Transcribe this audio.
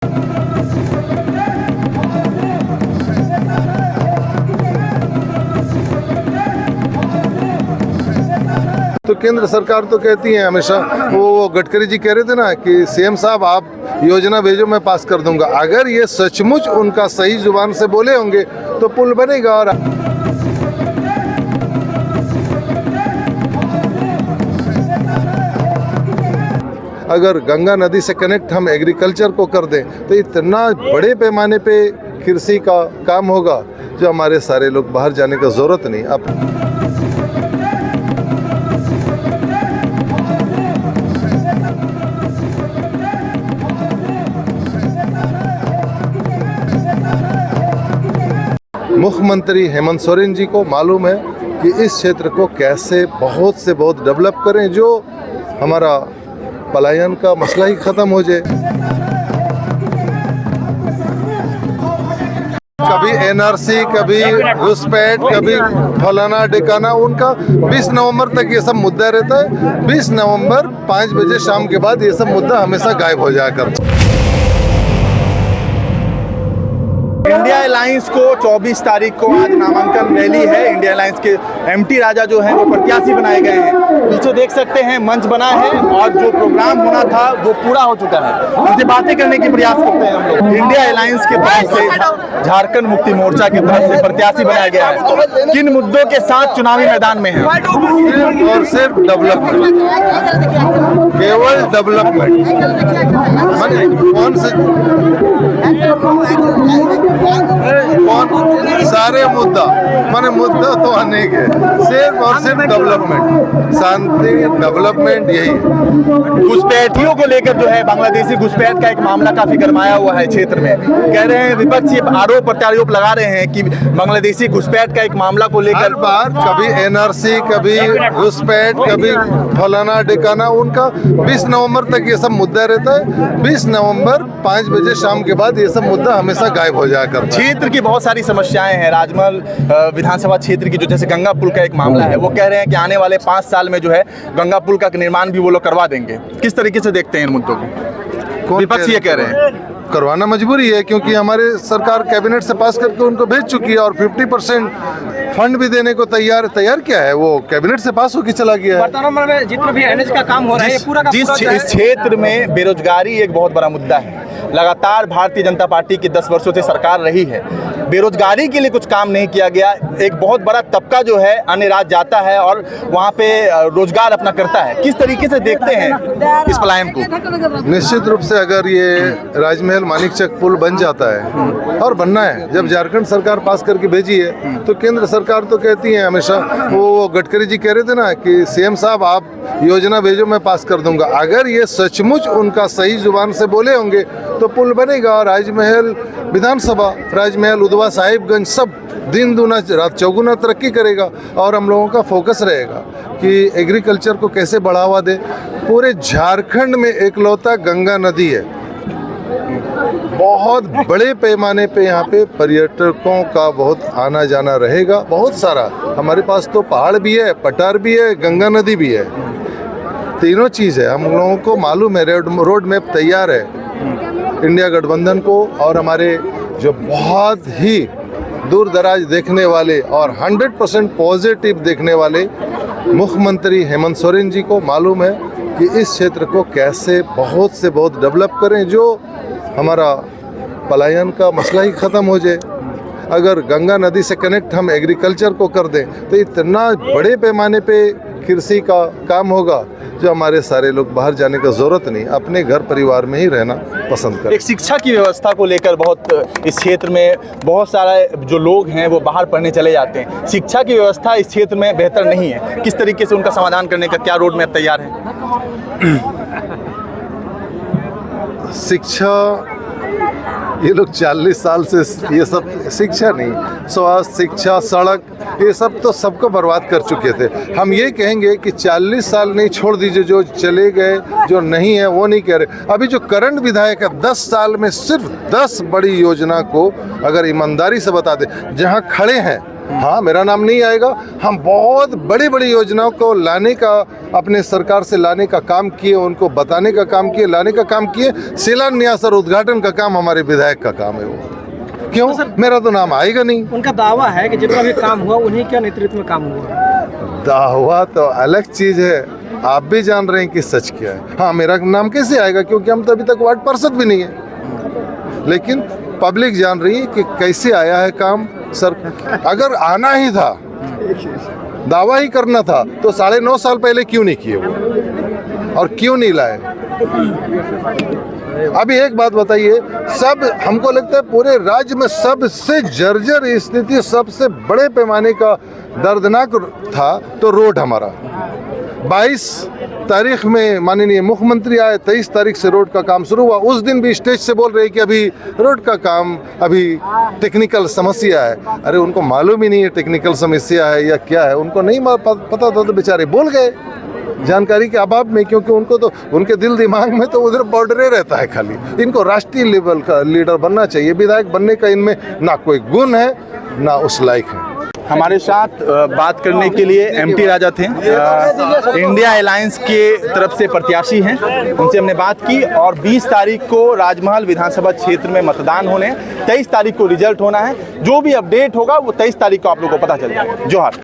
तो केंद्र सरकार तो कहती है हमेशा, वो गडकरी जी कह रहे थे ना कि सीएम साहब आप योजना भेजो मैं पास कर दूंगा। अगर ये सचमुच उनका सही जुबान से बोले होंगे तो पुल बनेगा। और अगर गंगा नदी से कनेक्ट हम एग्रीकल्चर को कर दें तो इतना बड़े पैमाने पे कृषि का काम होगा जो हमारे सारे लोग बाहर जाने का ज़रूरत नहीं। अब मुख्यमंत्री हेमंत सोरेन जी को मालूम है कि इस क्षेत्र को कैसे बहुत से बहुत डेवलप करें जो हमारा पलायन का मसला ही ख़त्म हो जाए। कभी एनआरसी, कभी घुसपैठ, कभी फलाना डिकाना, उनका 20 नवंबर तक ये सब मुद्दा रहता है। 20 नवंबर 5 बजे शाम के बाद ये सब मुद्दा हमेशा गायब हो जाया करता है। इंडिया अलायंस को 24 तारीख को आज नामांकन रैली है। इंडिया अलायंस के एमटी राजा जो हैं वो प्रत्याशी बनाए गए हैं। पीछे देख सकते हैं मंच बना है और जो प्रोग्राम होना था वो पूरा हो चुका है। उनसे बातें करने की प्रयास करते हैं हम लोग। इंडिया अलायंस के तरफ से झारखंड मुक्ति मोर्चा की तरफ से प्रत्याशी बनाया गया है। किन मुद्दों के साथ चुनावी मैदान में है? और सिर्फ डेवलपमेंट, केवल डेवलपमेंट। कौन सारे मुद्दा माने मुद्दा तो अनेक है, सिर्फ और सिर्फ डेवलपमेंट, शांति, डेवलपमेंट, यही है। घुसपैठियों को लेकर जो है बांग्लादेशी घुसपैठ का एक मामला काफी गरमाया हुआ है क्षेत्र में। कह रहे हैं विपक्ष ये आरोप प्रत्यारोप लगा रहे हैं कि बांग्लादेशी घुसपैठ का एक मामला को लेकर हर बार कभी एनआरसी, कभी घुसपैठ, कभी फलाना डिकाना, उनका 20 नवंबर तक ये सब मुद्दा रहता है। 20 नवंबर 5 बजे शाम के बाद ये सब मुद्दा हमेशा गायब हो जाया करता है। क्षेत्र की बहुत सारी समस्याएं हैं। राजमहल विधानसभा क्षेत्र की जो जैसे गंगा पुल का एक मामला है, वो कह रहे हैं कि आने वाले 5 साल में जो है गंगा पुल का निर्माण भी वो लोग करवा देंगे। किस तरीके से देखते हैं इन मुद्दों को? विपक्ष ये कह रहे हैं करवाना मजबूरी है, क्योंकि हमारे सरकार कैबिनेट से पास करके उनको भेज चुकी है और 50% फंड भी देने को तैयार क्या है, वो कैबिनेट से पास होकर चला गया है। वर्तमान में जितना भी एनएच का काम हो रहा है पूरा का पूरा इस क्षेत्र में बेरोजगारी एक बहुत बड़ा मुद्दा है। लगातार भारतीय जनता पार्टी की 10 वर्षों से सरकार रही है, बेरोजगारी के लिए कुछ काम नहीं किया गया। एक बहुत बड़ा तबका जो है अन्य राज्य जाता है और वहाँ पे रोजगार अपना करता है। किस तरीके से देखते हैं इस पलायन को? निश्चित रूप से अगर ये राजमहल मानिकचक पुल बन जाता है, और बनना है, जब झारखंड सरकार पास करके भेजी है तो केंद्र सरकार तो कहती है हमेशा, वो गडकरी जी कह रहे थे ना कि सीएम साहब आप योजना भेजो मैं पास कर दूंगा। अगर ये सचमुच उनका सही जुबान से बोले होंगे तो पुल बनेगा। राजमहल विधानसभा, राजमहल उधवा साहिबगंज सब दिन दूना रात चौगुना तरक्की करेगा। और हम लोगों का फोकस रहेगा कि एग्रीकल्चर को कैसे बढ़ावा दे। पूरे झारखंड में एकलौता गंगा नदी है, बहुत बड़े पैमाने पे यहाँ पे पर्यटकों का बहुत आना जाना रहेगा। बहुत सारा हमारे पास तो पहाड़ भी है, पठार भी है, गंगा नदी भी है, तीनों चीज़ है। हम लोगों को मालूम है, रोड मैप तैयार है इंडिया गठबंधन को। और हमारे जो बहुत ही दूर दराज देखने वाले और 100% पॉजिटिव देखने वाले मुख्यमंत्री हेमंत सोरेन जी को मालूम है कि इस क्षेत्र को कैसे बहुत से बहुत डेवलप करें जो हमारा पलायन का मसला ही ख़त्म हो जाए। अगर गंगा नदी से कनेक्ट हम एग्रीकल्चर को कर दें तो इतना बड़े पैमाने पे कृषि का काम होगा जो हमारे सारे लोग बाहर जाने का ज़रूरत नहीं, अपने घर परिवार में ही रहना पसंद करें। एक शिक्षा की व्यवस्था को लेकर बहुत इस क्षेत्र में बहुत सारा जो लोग हैं वो बाहर पढ़ने चले जाते हैं। शिक्षा की व्यवस्था इस क्षेत्र में बेहतर नहीं है। किस तरीके से उनका समाधान करने का क्या रोड मैप तैयार है? शिक्षा, ये लोग 40 साल से ये सब शिक्षा नहीं, स्वास्थ्य, शिक्षा, सड़क, ये सब तो सबको बर्बाद कर चुके थे। हम ये कहेंगे कि 40 साल नहीं, छोड़ दीजिए, जो चले गए, जो नहीं है वो नहीं कह रहे। अभी जो करंट विधायक है 10 साल में सिर्फ 10 बड़ी योजना को अगर ईमानदारी से बता दे, जहाँ खड़े हैं हाँ, मेरा नाम नहीं आएगा। हम बहुत बड़ी बड़ी योजनाओं को लाने का, अपने सरकार से लाने का काम किए, उनको बताने का काम किए, लाने का काम किए। शिलान्यास और उद्घाटन का काम हमारे विधायक का काम है वो। क्यों? मेरा तो नाम आएगा नहीं। उनका दावा है कि जितना भी काम हुआ उन्हीं के नेतृत्व में काम हुआ। दावा तो अलग चीज है, आप भी जान रहे हैं कि सच क्या है। हाँ, मेरा नाम कैसे आएगा, क्योंकि हम तो अभी तक वार्ड पार्षद भी नहीं है। लेकिन पब्लिक जान रही है कि कैसे आया है काम। सर, अगर आना ही था, दावा ही करना था, तो 9.5 साल पहले क्यों नहीं किए वो, और क्यों नहीं लाए? अभी एक बात बताइए, सब हमको लगता है पूरे राज्य में सबसे जर्जर स्थिति, सबसे बड़े पैमाने का दर्दनाक था तो रोड हमारा। 22 तारीख में माननीय मुख्यमंत्री आए, 23 तारीख से रोड का काम शुरू हुआ। उस दिन भी स्टेज से बोल रहे कि अभी रोड का काम, अभी टेक्निकल समस्या है। अरे उनको मालूम ही नहीं है टेक्निकल समस्या है या क्या है, उनको नहीं पता था तो बेचारे बोल गए जानकारी के अभाव में, क्योंकि उनको तो उनके दिल दिमाग में तो उधर बॉर्डर रहता है खाली। इनको राष्ट्रीय लेवल का लीडर बनना चाहिए, विधायक बनने का इनमें ना कोई गुण है ना उस लायक है। हमारे साथ बात करने के लिए एमटी राजा थे, इंडिया अलायंस के तरफ से प्रत्याशी हैं। उनसे हमने बात की और 20 तारीख को राजमहल विधानसभा क्षेत्र में मतदान होने हैं, 23 तारीख को रिजल्ट होना है। जो भी अपडेट होगा वो 23 तारीख को आप लोगों को पता चल जाएगा। जोहार।